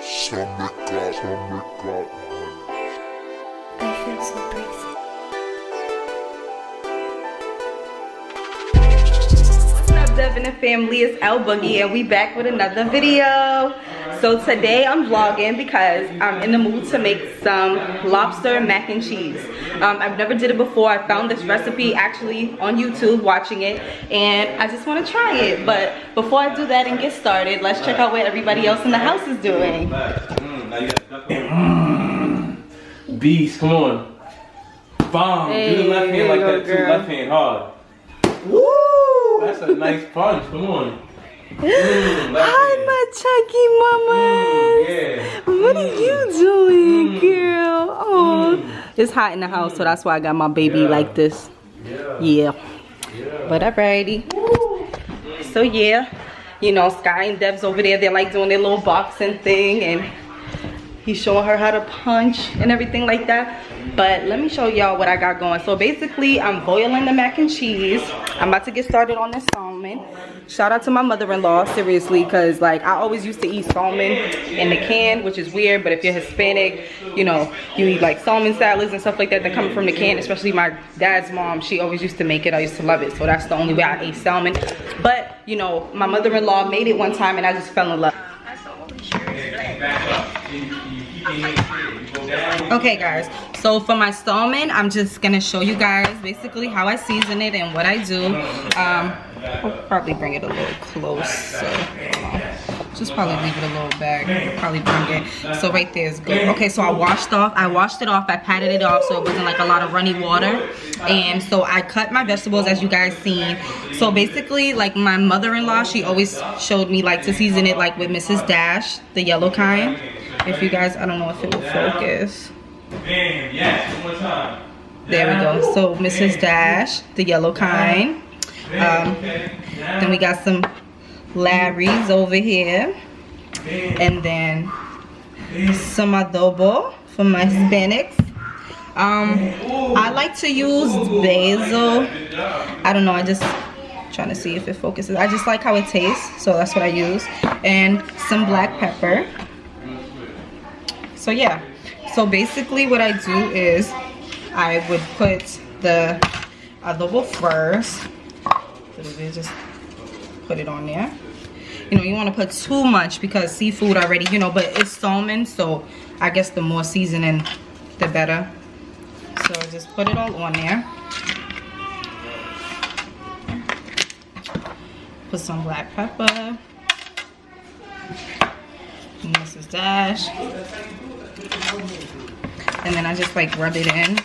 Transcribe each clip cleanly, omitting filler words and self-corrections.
I feel so crazy. What's up, Dev and the family? It's L.Boogie and we back with another video. So today I'm vlogging because I'm in the mood to make some lobster mac and cheese. I've never did it before. I found this recipe actually on YouTube watching it and I just want to try it. But before I do that and get started, let's check out what everybody else in the house is doing. Beast, come on. Bomb. Hey, do the left hand like that girl. too. Left hand hard. Woo! That's a nice punch. Come on. Hi, my chunky mama. Yeah. What are you doing, girl? Oh, it's hot in the house, so that's why I got my baby like this. Yeah. But alrighty. So yeah, you know, Sky and Dev's over there. They're like doing their little boxing thing, and he's showing her how to punch and everything like that. But let me show y'all what I got going. So basically, I'm boiling the mac and cheese. I'm about to get started on this salmon. Shout out to my mother-in-law, seriously, because like I always used to eat salmon in the can, which is weird. But if you're Hispanic, you know, you eat like salmon salads and stuff like that that come from the can. Especially my dad's mom, she always used to make it. I used to love it. So that's the only way I ate salmon. But you know, my mother-in-law made it one time and I just fell in love. Okay guys, so for my salmon, I'm just gonna show you guys basically how I season it and what I do. I'll probably bring it a little closer. Just probably leave it a little back. Probably bring it. So right there is good. Okay, so I washed it off. I patted it off so it wasn't like a lot of runny water. And so I cut my vegetables as you guys seen. So basically, like my mother-in-law, she always showed me like to season it like with Mrs. Dash, the yellow kind. If you guys, I don't know if it will focus. There we go. So Mrs. Dash, the yellow kind. Then we got some Larry's over here, and then some adobo for my Hispanics. I like to use basil. I don't know, I just trying to see if it focuses. I just like how it tastes, so that's what I use. And some black pepper. So yeah, so basically what I do is I would put the adobo first. Just put it on there. You know, you want to put too much because seafood already, you know, but it's salmon, so I guess the more seasoning the better. So just put it all on there. Put some black pepper. And this is Dash. And then I just like rub it in.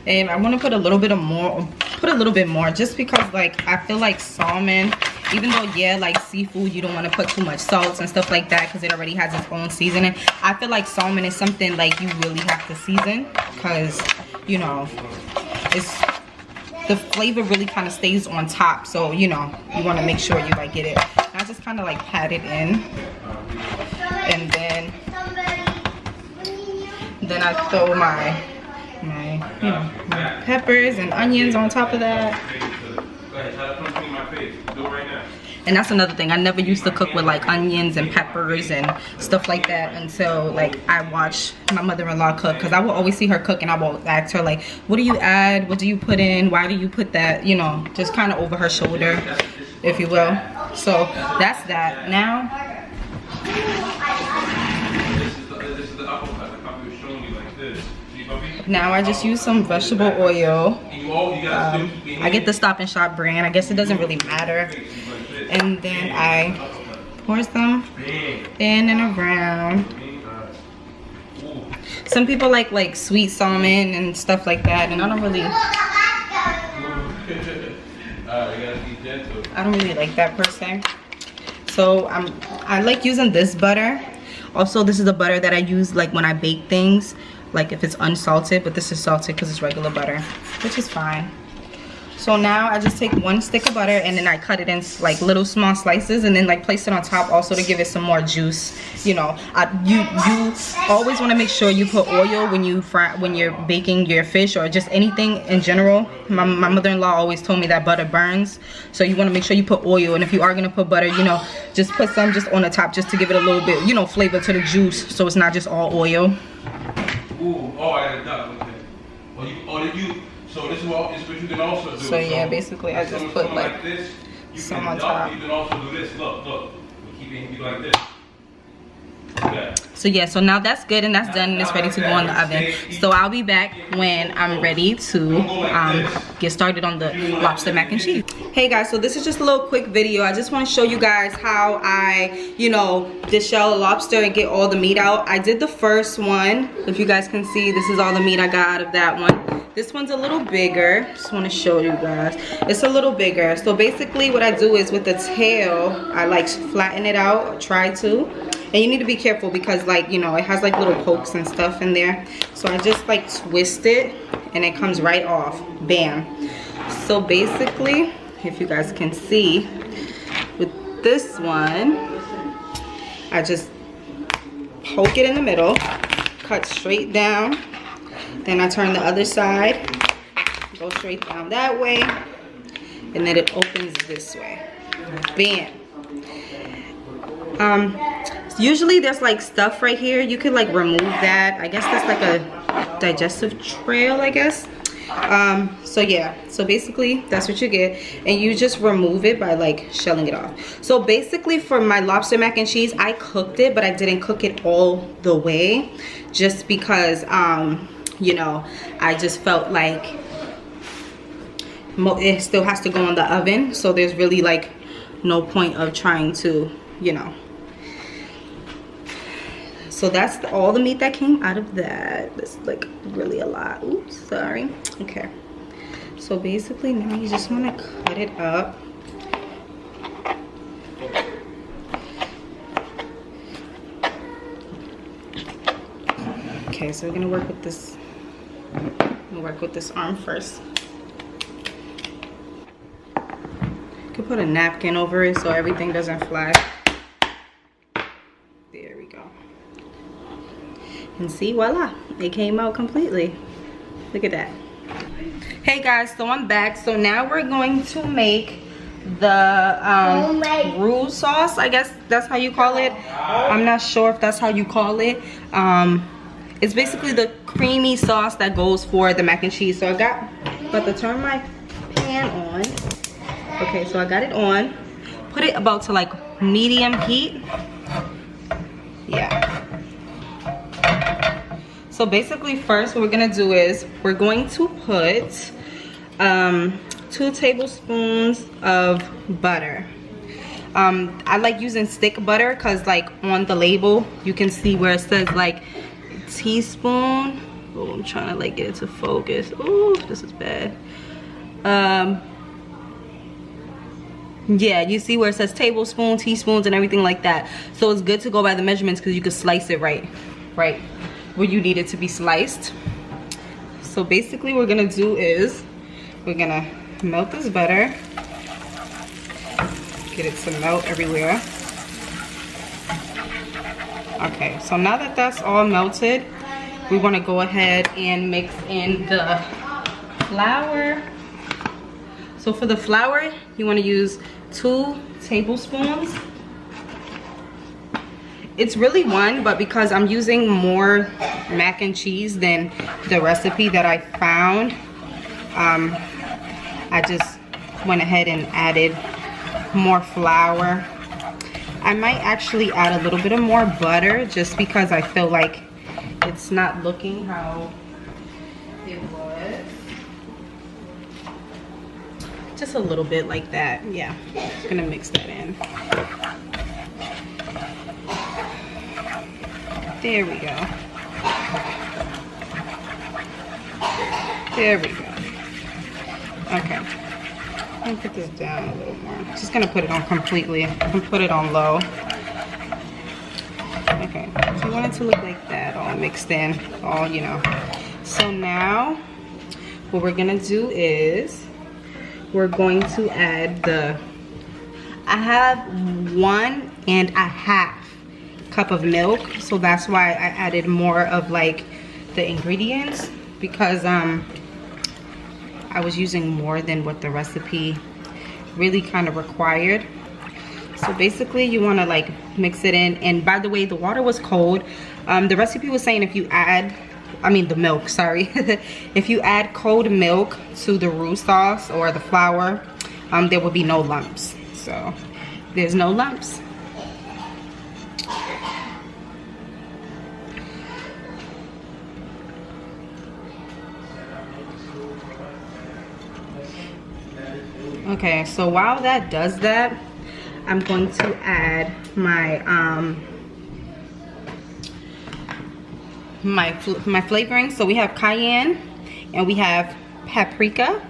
And I want to put a little bit more, just because like I feel like salmon, even though yeah, like seafood, you don't want to put too much salt and stuff like that because it already has its own seasoning. I feel like salmon is something like you really have to season because, you know, it's the flavor really kind of stays on top, so you know you want to make sure you like get it. And I just kind of like pat it in, and then I throw my you know, my peppers and onions on top of that. And that's another thing, I never used to cook with like onions and peppers and stuff like that until like I watched my mother-in-law cook, because I will always see her cook and I will ask her like, what do you add, what do you put in, why do you put that, you know, just kind of over her shoulder, if you will. So that's that. Now I just use some vegetable oil. I get the Stop and Shop brand. I guess it doesn't really matter. And then I pour some in and around. Some people like sweet salmon and stuff like that, and I don't really like that per se. So I like using this butter. Also, this is the butter that I use like when I bake things, like if it's unsalted, but this is salted because it's regular butter, which is fine. So now I just take 1 stick of butter and then I cut it in like little small slices and then like place it on top also to give it some more juice. You know, you always want to make sure you put oil when you're baking your fish or just anything in general. My mother-in-law always told me that butter burns, so you want to make sure you put oil. And if you are gonna put butter, you know, just put some just on the top just to give it a little bit, you know, flavor to the juice, so it's not just all oil. Ooh, oh, I had a duck with it. So this is what you can also do. So yeah, basically I just put like this, some on top. You can also do this. Look. We keep it like this. Okay. So yeah, so now that's good and that's done and it's ready to go in the oven. So I'll be back when I'm ready to get started on the lobster mac and cheese. Hey guys, so this is just a little quick video. I just want to show you guys how I, you know, deshell a lobster and get all the meat out. I did the first one. If you guys can see, this is all the meat I got out of that one. This one's a little bigger. Just want to show you guys. It's a little bigger. So basically what I do is with the tail, I like flatten it out, or try to. And you need to be careful because, like, you know, it has like little pokes and stuff in there. So I just like twist it and it comes right off. Bam. So basically, if you guys can see, with this one, I just poke it in the middle, cut straight down. Then I turn the other side, go straight down that way, and then it opens this way. Bam. Usually there's like stuff right here. You could like remove that. I guess that's like a digestive trail, I guess. So yeah, so basically that's what you get, and you just remove it by like shelling it off. So basically for my lobster mac and cheese, I cooked it, but I didn't cook it all the way, just because you know, I just felt like it still has to go in the oven, so there's really like no point of trying to, you know. So that's all the meat that came out of that. It's like really a lot. Oops, sorry. Okay, so basically now you just want to cut it up. Okay, so we're gonna work with this. We'll work with this arm first. You can put a napkin over it so everything doesn't fly. There we go. And see, voila, it came out completely. Look at that. Hey guys, so I'm back. So now we're going to make the roux sauce. I guess that's how you call it. I'm not sure if that's how you call it. It's basically the creamy sauce that goes for the mac and cheese. So I about to turn my pan on. Okay, so I got it on. Put it about to like medium heat. Yeah. So basically first what we're gonna do is we're going to put 2 tablespoons of butter. I like using stick butter because like on the label you can see where it says like teaspoon. Oh, I'm trying to like get it to focus. Oh, this is bad. Yeah, you see where it says tablespoon, teaspoons, and everything like that. So it's good to go by the measurements because you can slice it right where you need it to be sliced. So basically what we're gonna do is we're gonna melt this butter, get it to melt everywhere. Okay, so now that that's all melted, we want to go ahead and mix in the flour. So for the flour, you want to use 2 tablespoons. It's really 1, but because I'm using more mac and cheese than the recipe that I found, I just went ahead and added more flour. I might actually add a little bit of more butter just because I feel like it's not looking how it was. Just a little bit like that. Yeah, just gonna mix that in. There we go. There we go. Okay. I'm gonna put this down a little more. Just gonna put it on completely. And put it on low. Okay. So you want it to look like that, all mixed in, all, you know. So now, what we're gonna do is we're going to add I have 1.5 cup of milk, so that's why I added more of like the ingredients, because I was using more than what the recipe really kind of required. So basically you want to like mix it in. And by the way, the water was cold. The recipe was saying if you add, the milk, sorry. If you add cold milk to the roux sauce or the flour, there will be no lumps. So there's no lumps. Okay, so while that does that, I'm going to add my my flavoring. So we have cayenne and we have paprika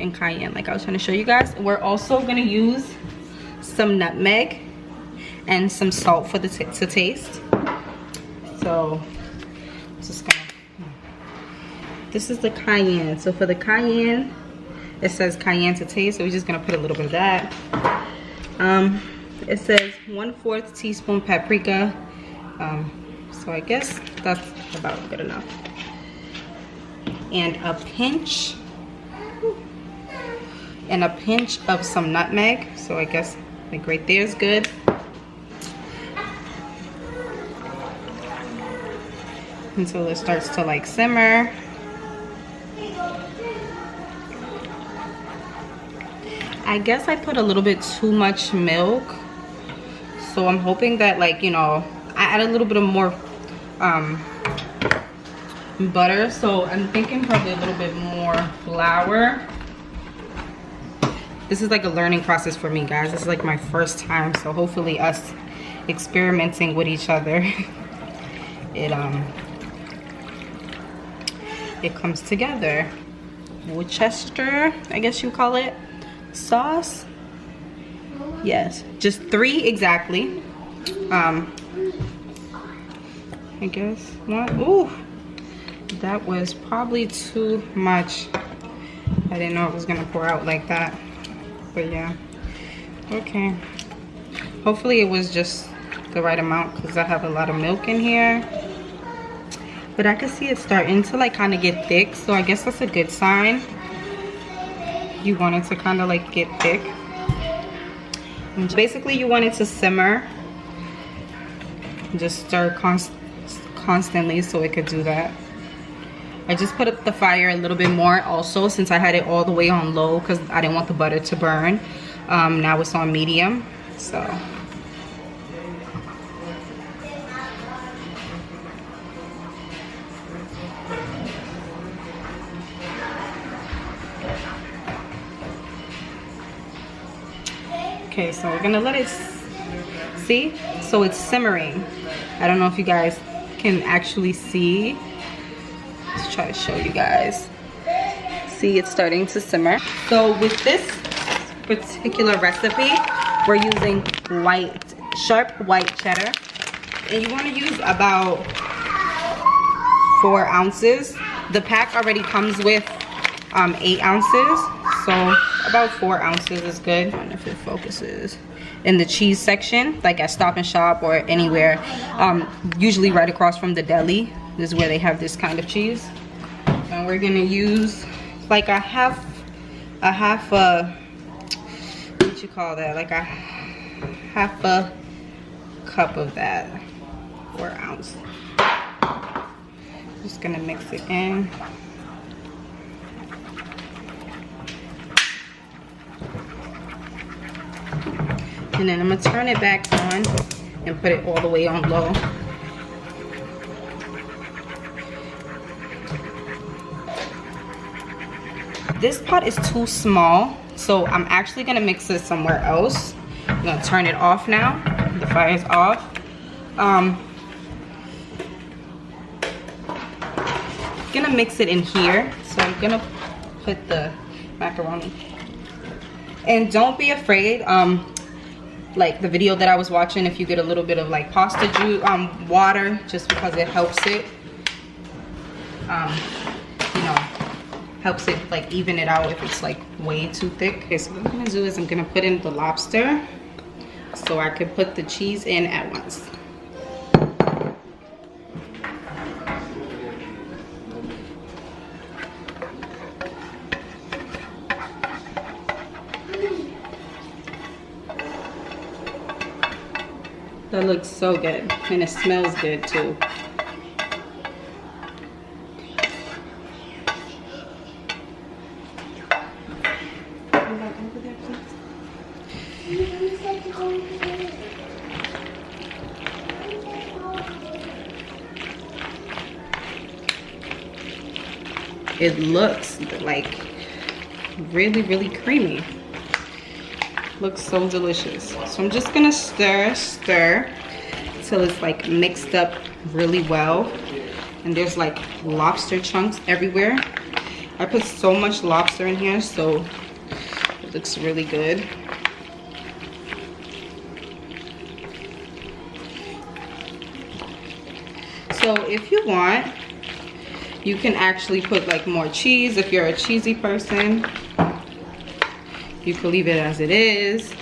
and cayenne, like I was trying to show you guys. We're also going to use some nutmeg and some salt for the to taste. So just gonna, this is the cayenne. So for the cayenne, it says cayenne to taste, so we're just gonna put a little bit of that. It says 1/4 teaspoon paprika. So I guess that's about good enough. And a pinch of some nutmeg. So I guess like right there is good. Until it starts to like simmer. I guess I put a little bit too much milk, so I'm hoping that, like, you know, I add a little bit of more butter, so I'm thinking probably a little bit more flour. This is like a learning process for me, guys. This is like my first time, so hopefully us experimenting with each other, it comes together. Worcester, I guess you call it, sauce. Yes, just 3 exactly. I guess 1. Ooh, that was probably too much. I didn't know it was gonna pour out like that, but yeah, okay. Hopefully it was just the right amount, because I have a lot of milk in here. But I can see it starting to like kind of get thick, so I guess that's a good sign. You want it to kind of like get thick. And basically you want it to simmer. Just stir constantly so it could do that. I just put up the fire a little bit more also, since I had it all the way on low because I didn't want the butter to burn. Now it's on medium, so. Okay, so we're gonna let it, see? So it's simmering. I don't know if you guys can actually see. Let's try to show you guys. See, it's starting to simmer. So with this particular recipe, we're using sharp white cheddar. And you wanna use about 4 ounces. The pack already comes with 8 ounces. So about 4 ounces is good. I don't know if it focuses. In the cheese section, like at Stop and Shop or anywhere, usually right across from the deli, this is where they have this kind of cheese. And we're gonna use like a half what you call that? Like a half a cup of that, 4 ounce. Just gonna mix it in. And then I'm gonna turn it back on and put it all the way on low. This pot is too small, so I'm actually gonna mix it somewhere else. I'm gonna turn it off now. The fire is off. Gonna mix it in here. So I'm gonna put the macaroni. And don't be afraid, like the video that I was watching, if you get a little bit of like pasta juice, water, just because it helps it, you know, helps it like even it out if it's like way too thick. Okay, so what I'm gonna do is I'm gonna put in the lobster so I can put the cheese in at once. That looks so good, and it smells good too. It looks like really, really creamy. Looks so delicious. So I'm just gonna stir till it's like mixed up really well. And there's like lobster chunks everywhere. I put so much lobster in here, so it looks really good. So if you want, you can actually put like more cheese if you're a cheesy person. You can leave it as it is.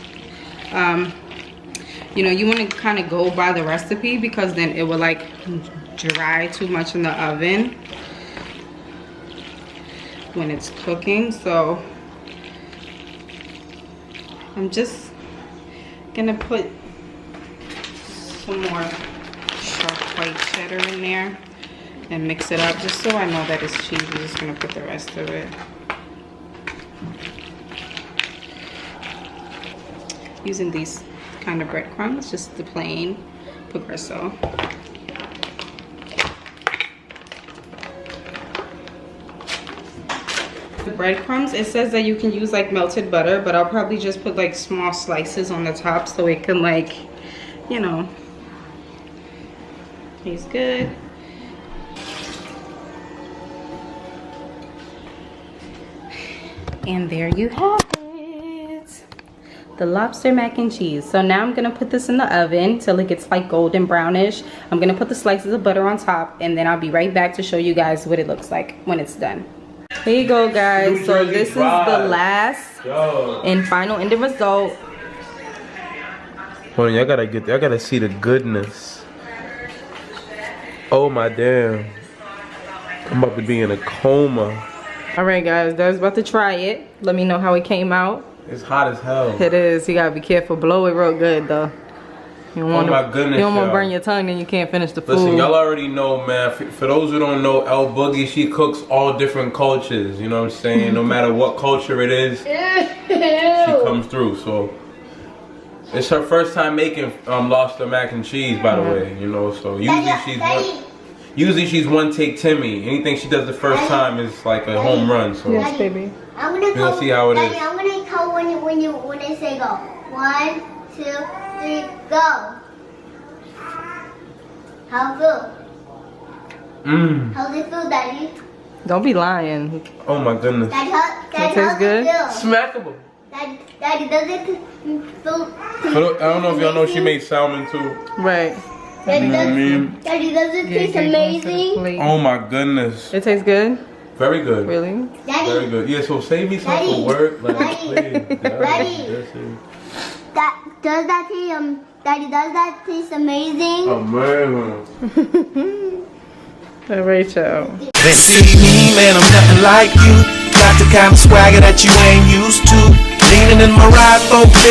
You know, you want to kind of go by the recipe because then it will like dry too much in the oven when it's cooking. So I'm just gonna put some more sharp white cheddar in there and mix it up just so I know that it's cheese. I'm just gonna put the rest of it. Using these kind of breadcrumbs, just the plain Progresso. The breadcrumbs, it says that you can use like melted butter, but I'll probably just put like small slices on the top so it can like, you know, taste good. And there you have it, the lobster mac and cheese. So now I'm gonna put this in the oven till it gets like golden brownish. I'm gonna put the slices of butter on top, and then I'll be right back to show you guys what it looks like when it's done. Here you go, guys. So this is the last and final ending result. Hold on, y'all gotta see the goodness. Oh my damn. I'm about to be in a coma. All right, guys, Dev's about to try it. Let me know how it came out. It's hot as hell. It is. You gotta be careful. Blow it real good, though. You don't want my goodness, you don't want to burn your tongue, then you can't finish the food. Listen, y'all already know, man. For those who don't know, L.Boogie, she cooks all different cultures. You know what I'm saying? No matter what culture it is, she comes through. So it's her first time making lobster mac and cheese, by the way. You know, so usually she's one take Timmy. Anything she does the first time is like a home run. So yes, baby. We're gonna see how it is. I'm gonna count when I say go. 1, 2, 3, go. How's it feel? How's it feel, Daddy? Don't be lying. Oh my goodness. Daddy, That tastes good? Smackable. Daddy, does it feel? I don't know if y'all know she made salmon too. Right. Daddy, You know what I mean? Daddy, does it taste amazing? Oh my goodness. It tastes good? Very good. Really? Daddy, Very good. Yeah, so save me some for work. Like, please. Daddy. Does that taste amazing? Amazing. All right, y'all. They see me, man, I'm nothing like you. Got the kind of swagger that you ain't used to. Leaning in my ride, 450.